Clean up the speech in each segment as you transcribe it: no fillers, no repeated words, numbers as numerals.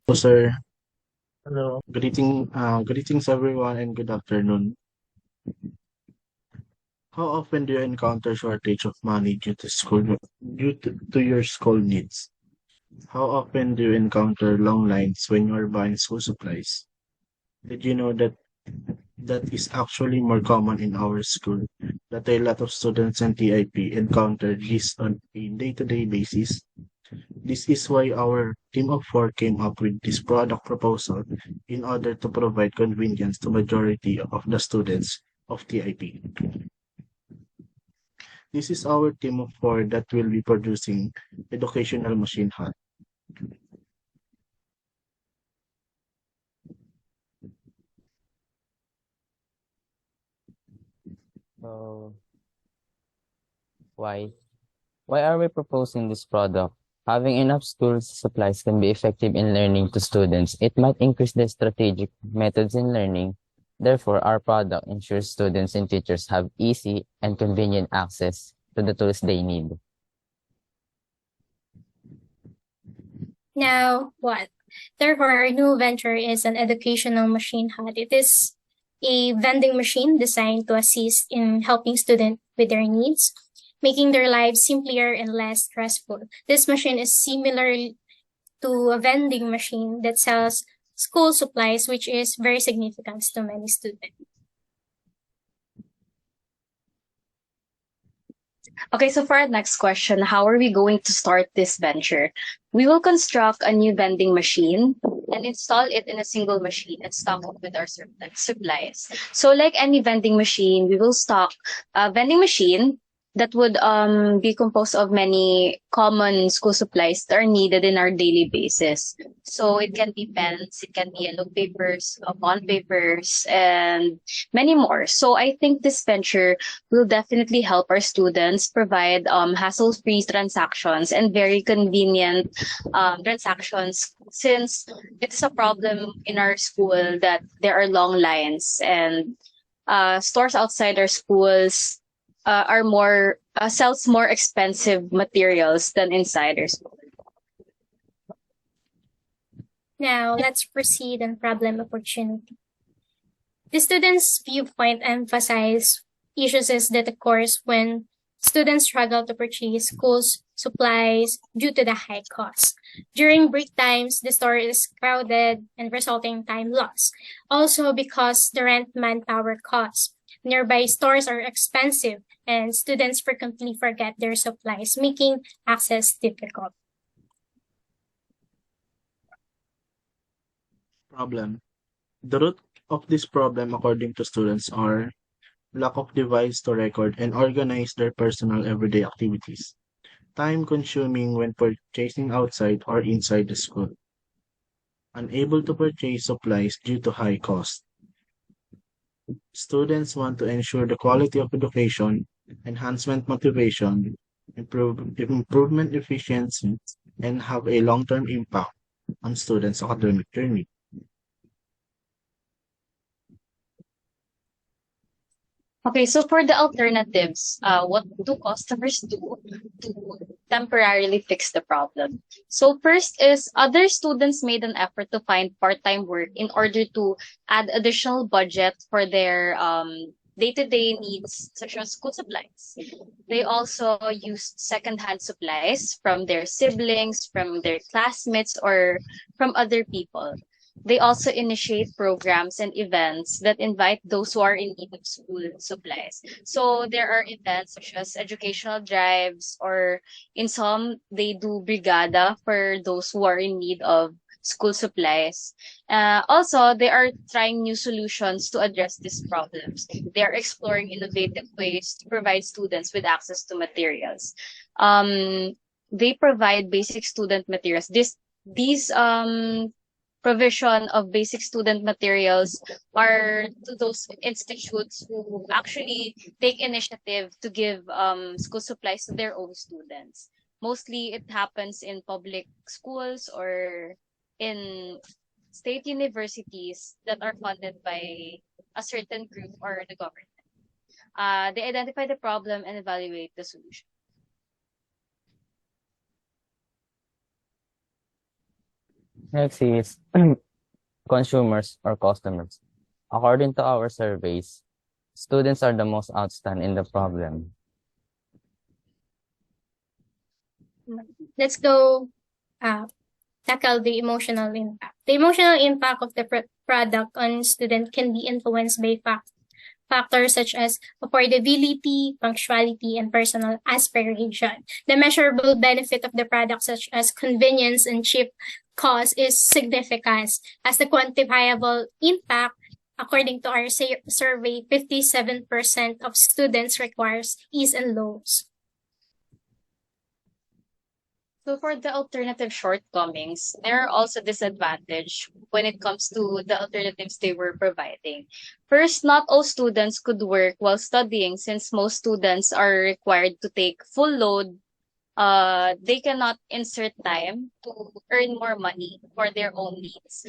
So, sir, Hello. greetings everyone, and good afternoon. How often do you encounter shortage of money due to your school needs? How often do you encounter long lines when you are buying school supplies? Did you know that is actually more common in our school? That a lot of students and TIP encounter this on a day-to-day basis. This is why our team of four came up with this product proposal in order to provide convenience to majority of the students of TIP. This is our team of four that will be producing educational machine hut. So, why? Why are we proposing this product? Having enough school supplies can be effective in learning to students. It might increase their strategic methods in learning. Therefore, our product ensures students and teachers have easy and convenient access to the tools they need. Now, what? Therefore, our new venture is an educational machine hut. It is a vending machine designed to assist in helping students with their needs, making their lives simpler and less stressful. This machine is similar to a vending machine that sells school supplies, which is very significant to many students. Okay, so for our next question, how are we going to start this venture? We will construct a new vending machine and install it in a single machine and stock it with our supplies. So like any vending machine, we will stock a vending machine that would be composed of many common school supplies that are needed in our daily basis. So it can be pens, it can be yellow papers, bond papers, and many more. So I think this venture will definitely help our students provide hassle-free transactions and very convenient transactions, since it's a problem in our school that there are long lines, and stores outside our schools are more sells more expensive materials than inside our school. Now, let's proceed on problem opportunity. The students' viewpoint emphasize issues is that occurs when students struggle to purchase schools supplies due to the high cost. During break times, the store is crowded and resulting in time loss. Also because the rent manpower costs. Nearby stores are expensive and students frequently forget their supplies, making access difficult. Problem. The root of this problem, according to students, are lack of device to record and organize their personal everyday activities, time consuming when purchasing outside or inside the school, unable to purchase supplies due to high cost. Students want to ensure the quality of education, enhancement motivation, improvement efficiency, and have a long-term impact on students' academic journey. Okay, so for the alternatives, what do customers do to temporarily fix the problem? So first is other students made an effort to find part-time work in order to add additional budget for their day-to-day needs, such as school supplies. They also used second-hand supplies from their siblings, from their classmates, or from other people. They also initiate programs and events that invite those who are in need of school supplies. So there are events such as educational drives, or in some, they do brigada for those who are in need of school supplies. Also, they are trying new solutions to address these problems. They are exploring innovative ways to provide students with access to materials. They provide basic student materials. These provision of basic student materials are to those institutes who actually take initiative to give school supplies to their own students. Mostly it happens in public schools or in state universities that are funded by a certain group or the government. They identify the problem and evaluate the solution. Next is consumers or customers. According to our surveys, students are the most outstanding in the problem. Let's go tackle the emotional impact. The emotional impact of the product on student can be influenced by factors such as affordability, punctuality, and personal aspiration. The measurable benefit of the product, such as convenience and cheap cost, is significant, as the quantifiable impact, according to our survey, 57% of students requires ease and lows. So for the alternative shortcomings, there are also disadvantage when it comes to the alternatives they were providing. First, not all students could work while studying since most students are required to take full load. They cannot insert time to earn more money for their own needs.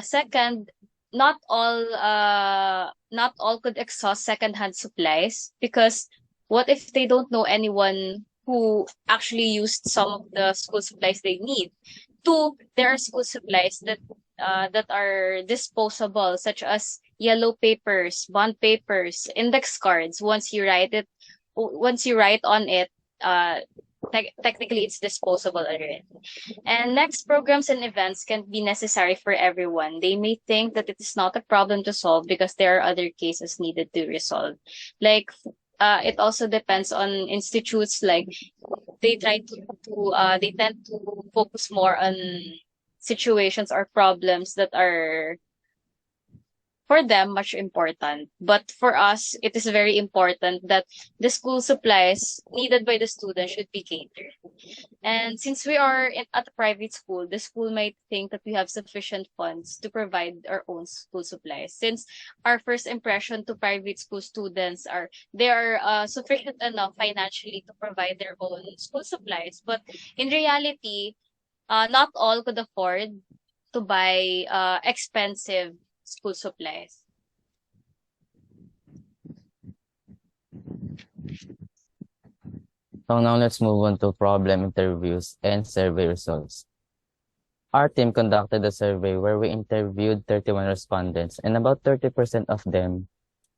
Second, not all could exhaust secondhand supplies because what if they don't know anyone who actually used some of the school supplies they need? Two, there are school supplies that are disposable, such as yellow papers, bond papers, index cards. Once you write on it, uh, technically it's disposable already. And next, programs and events can be necessary for everyone. They may think that it is not a problem to solve because there are other cases needed to resolve. Like, it also depends on institutes. Like, they tend to focus more on situations or problems that are for them much important. But for us, it is very important that the school supplies needed by the student should be catered. And since we are at a private school, the school might think that we have sufficient funds to provide our own school supplies. Since our first impression to private school students are they are sufficient enough financially to provide their own school supplies. But in reality, not all could afford to buy expensive school supplies. So now let's move on to problem interviews and survey results. Our team conducted a survey where we interviewed 31 respondents, and about 30% of them,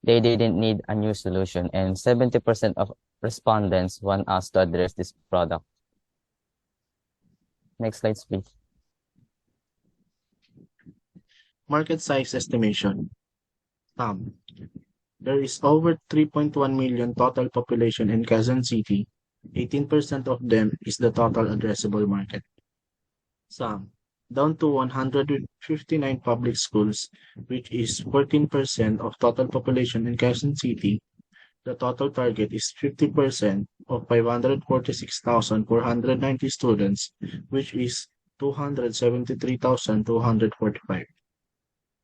they didn't need a new solution, and 70% of respondents want us to address this product. Next slide, please. Market size estimation. There is over 3.1 million total population in Quezon City. 18% of them is the total addressable market. Down to 159 public schools, which is 14% of total population in Quezon City. The total target is 50% of 546,490 students, which is 273,245.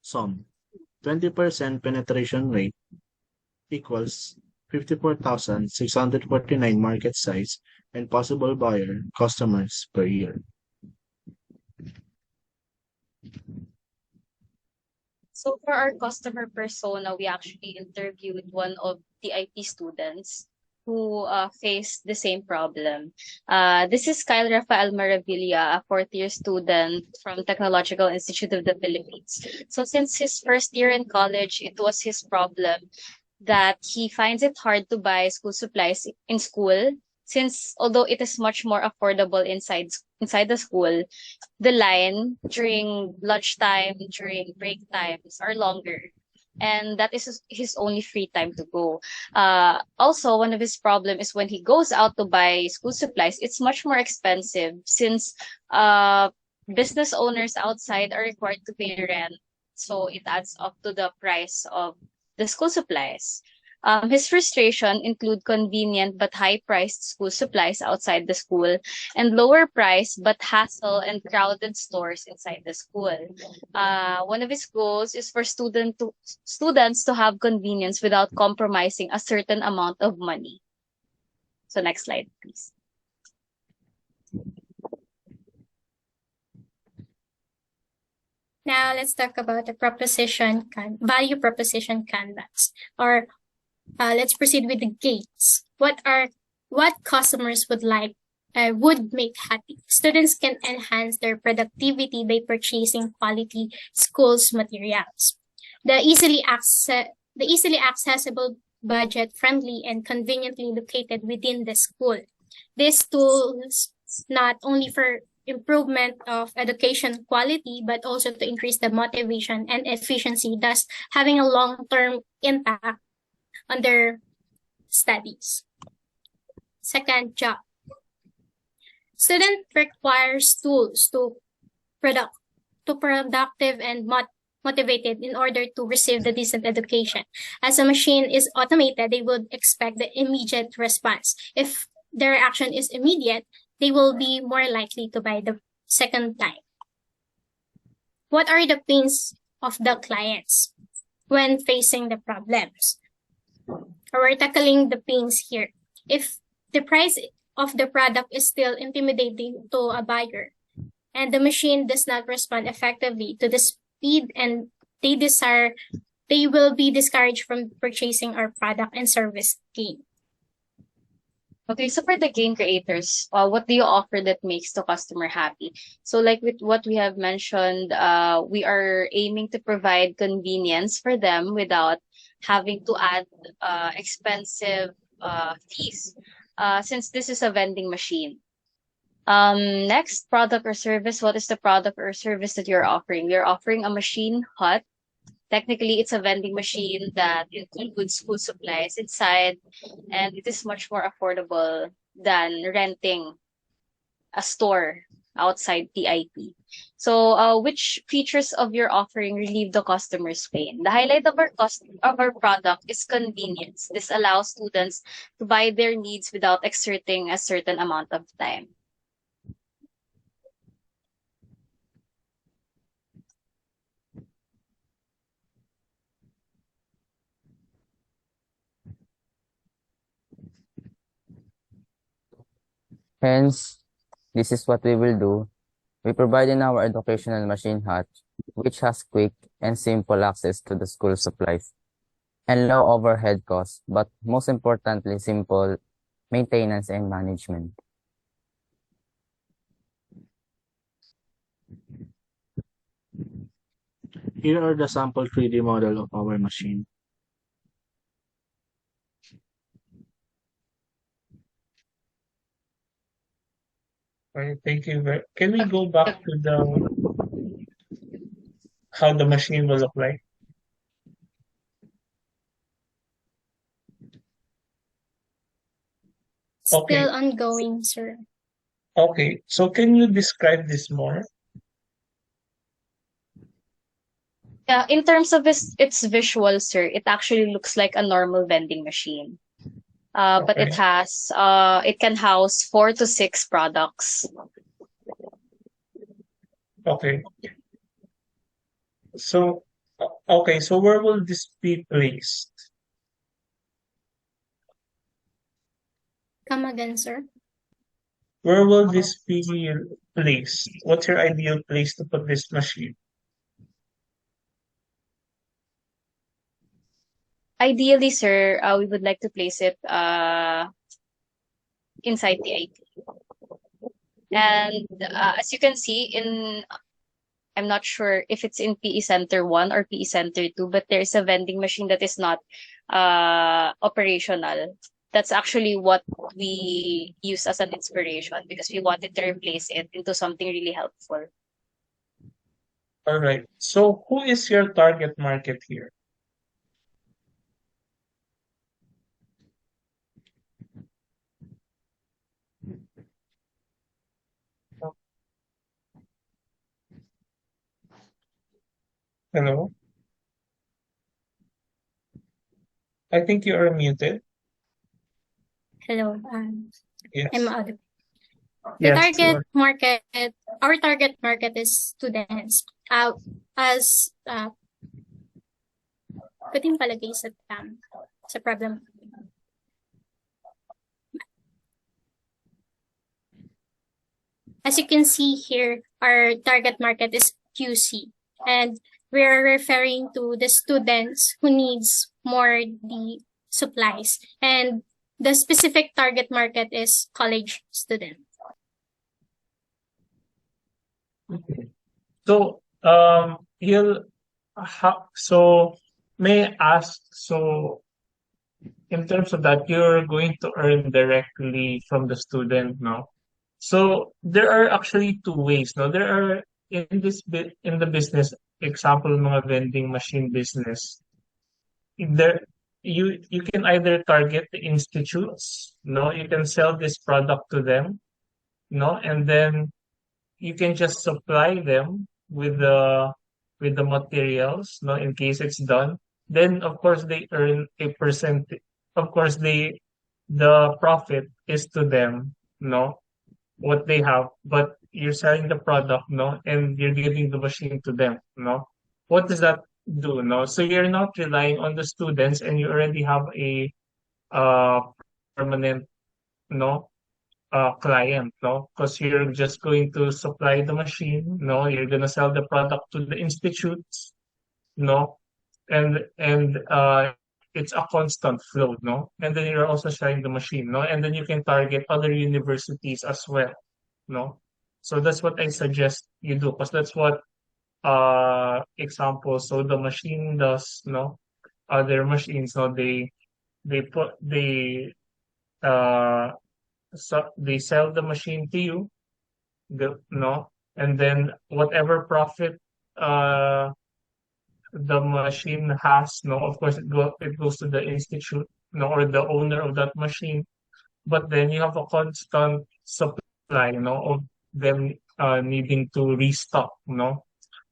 20% penetration rate equals 54,649 market size and possible buyer customers per year. So for our customer persona, we actually interviewed one of the IT students who faced the same problem. This is Kyle Rafael Maravilla, a fourth-year student from Technological Institute of the Philippines. So since his first year in college, it was his problem that he finds it hard to buy school supplies in school, since although it is much more affordable inside the school, the line during lunchtime, during break times are longer. And that is his only free time to go. Also, one of his problem is when he goes out to buy school supplies, it's much more expensive since business owners outside are required to pay rent. So it adds up to the price of the school supplies. His frustration include convenient but high-priced school supplies outside the school and lower price but hassle and crowded stores inside the school. One of his goals is for students to have convenience without compromising a certain amount of money. So next slide, please. Now let's talk about the value proposition canvas, or let's proceed with the gates. What customers would like would make happy. Students can enhance their productivity by purchasing quality schools materials. The easily accessible, budget-friendly, and conveniently located within the school. These tools not only for improvement of education quality, but also to increase the motivation and efficiency, thus having a long-term impact on their studies. Second, job. Student requires tools to productive and motivated in order to receive the decent education. As a machine is automated, they would expect the immediate response. If their action is immediate, they will be more likely to buy the second time. What are the pains of the clients when facing the problems? We're tackling the pains here. If the price of the product is still intimidating to a buyer, and the machine does not respond effectively to the speed and they will be discouraged from purchasing our product and service gain. Okay, so for the game creators, what do you offer that makes the customer happy? So like with what we have mentioned, we are aiming to provide convenience for them without having to add expensive fees, since this is a vending machine. Next, product or service. What is the product or service that you're offering? You're offering a machine hut. Technically, it's a vending machine that includes school supplies inside, and it is much more affordable than renting a store outside TIP. So, which features of your offering relieve the customer's pain? The highlight of our product is convenience. This allows students to buy their needs without exerting a certain amount of time. Hence, this is what we will do. We provide in our educational machine hut, which has quick and simple access to the school supplies and low overhead costs, but most importantly, simple maintenance and management. Here are the sample 3D model of our machine. Right, thank you. Can we go back to the how the machine will look like? Okay. Still ongoing, sir. Okay, so can you describe this more? Yeah, in terms of its visual, sir, it actually looks like a normal vending machine. But Okay. it can house 4 to 6 products. Okay. So, okay, so where will this be placed? Come again, sir. Where will this be placed? What's your ideal place to put this machine? Ideally, sir, we would like to place it inside the IT. And as you can see I'm not sure if it's in PE Center 1 or PE Center 2, but there's a vending machine that is not operational. That's actually what we use as an inspiration because we wanted to replace it into something really helpful. All right. So who is your target market here? Hello? I think you are muted. Hello. Yes. I'm audible. Yes, you are. Our target market is students. Pwede yung palagay sa problem. As you can see here, our target market is QC, and we're referring to the students who needs more the supplies, and the specific target market is college student. Okay. So, you'll so may I ask, so in terms of that, you're going to earn directly from the student, no? So there are actually two ways, no? There are in this bit in the business, example, mga vending machine business, there you can either target the institutes, no? You can sell this product to them, no? And then you can just supply them with the materials, no, in case it's done. Then of course they earn a percent. Of course the profit is to them, no, what they have, but you're selling the product, no, and you're giving the machine to them, no. What does that do, no? So you're not relying on the students, and you already have a uh permanent, no, client, no? Because you're just going to supply the machine, no? You're gonna sell the product to the institutes, no? And it's a constant flow, no? And then you're also selling the machine, no? And then you can target other universities as well, no? So that's what I suggest you do, because that's what example, so the machine does, no? Other machines, no? They uh they sell the machine to you, no, and then whatever profit uh the machine has, no, of course it goes to the institute, no, or the owner of that machine. But then you have a constant supply, of them needing to restock,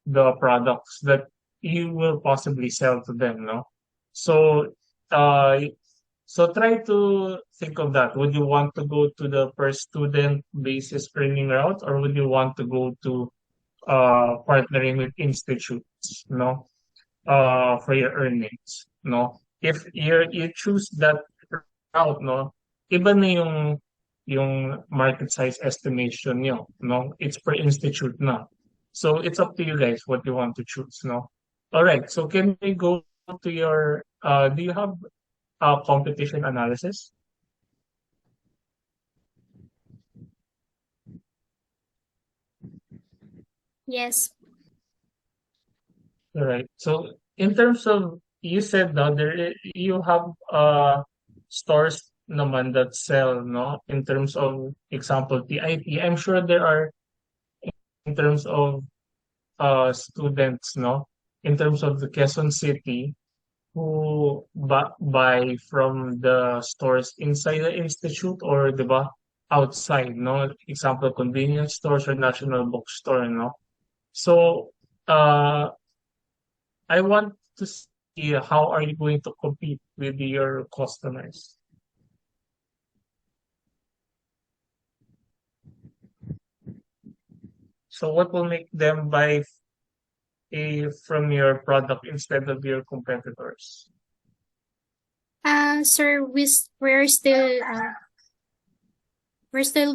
the products that you will possibly sell to them, no. So uh so try to think of that. Would you want to go to the per student basis earning route, or would you want to go to partnering with institutes, for your earnings, no? If you choose that route, no, iba na yung market size estimation nyo, no? It's per institute na. So it's up to you guys what you want to choose, no? All right. So can we go to your do you have competition analysis? Yes. All right. So in terms of, you said now you have stores naman that sell, no? In terms of example TIP, I'm sure there are in terms of students, no? In terms of the Quezon City who buy from the stores inside the institute, or 'di ba outside, no? Example, convenience stores or national bookstore, no? So uh I want to see how are you going to compete with your customers. So what will make them buy from your product instead of your competitors? Sir, we're still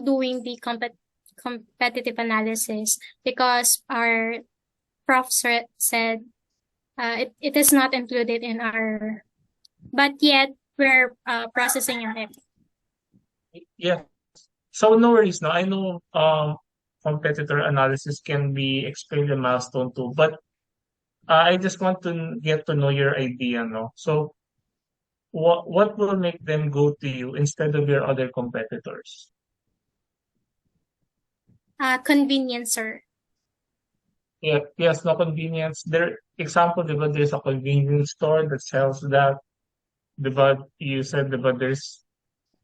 doing the competitive analysis because our prof said it is not included in our, but yet we're processing on it. Yeah. So no worries, no. I know competitor analysis can be explained in Milestone too, but I just want to get to know your idea, no. So what will make them go to you instead of your other competitors? Convenience, sir. Yeah, yes, no convenience. There, example, diba, there's a convenience store that sells that. Diba, you said, diba, there's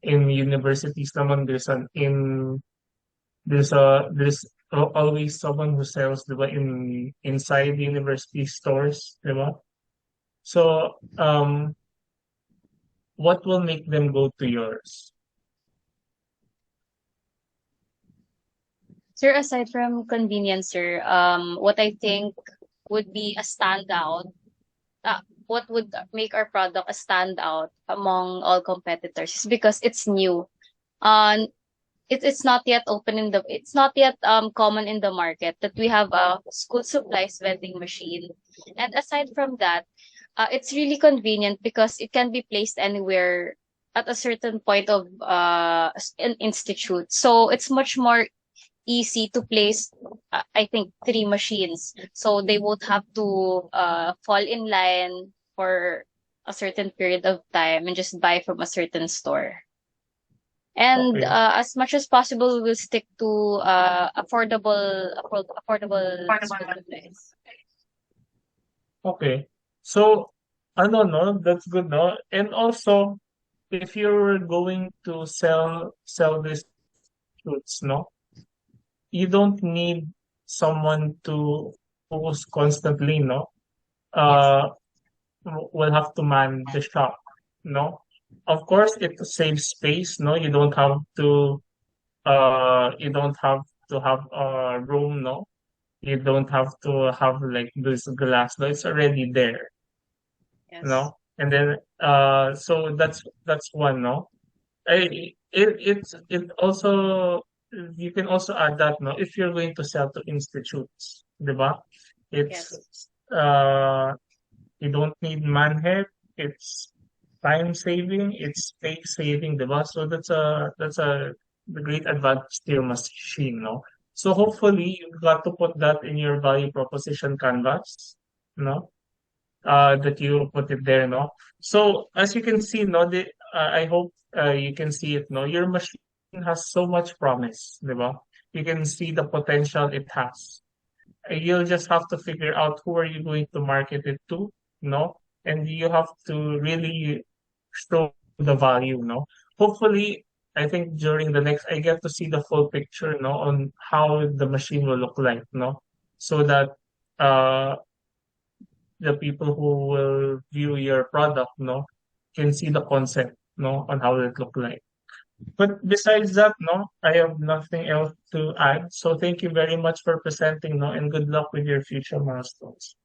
in universities naman, there's always someone who sells, diba, inside the university stores, diba? So, what will make them go to yours? Sir, aside from convenience, sir, what I think would be a standout, what would make our product a standout among all competitors is because it's new. Uh, it's not yet it's not yet common in the market that we have a school supplies vending machine. And aside from that, it's really convenient because it can be placed anywhere at a certain point of an institute. So it's much more easy to place, I think, three machines. So they won't have to fall in line for a certain period of time and just buy from a certain store. And Okay. as much as possible, we will stick to affordable school supplies. Okay. So, ano, no, that's good, no? And also, if you're going to sell these fruits, no, you don't need someone to focus constantly, no? Yes. Uh, will have to man the shop, no? Of course, it saves space, no? You don't have to have room, no? You don't have to have like this glass, no? It's already there, Yes. no? And then so that's one, no? It also, you can also add that, no, if you're going to sell to institutes, diba? It's Yes. uh you don't need manhead, it's time saving, it's space saving, diba? So that's a the great advantage to your machine, no? So hopefully you've got to put that in your value proposition canvas, no? That you put it there, no? So as you can see, no, I hope you can see it, no? Your machine has so much promise, di ba? You can see the potential it has. You'll just have to figure out who are you going to market it to, no? And you have to really show the value, no? Hopefully, I think during the next, I get to see the full picture, no, on how the machine will look like, no? So that uh the people who will view your product, no, can see the concept, no, on how it look like. But besides that, no, I have nothing else to add. So thank you very much for presenting, no, and good luck with your future milestones.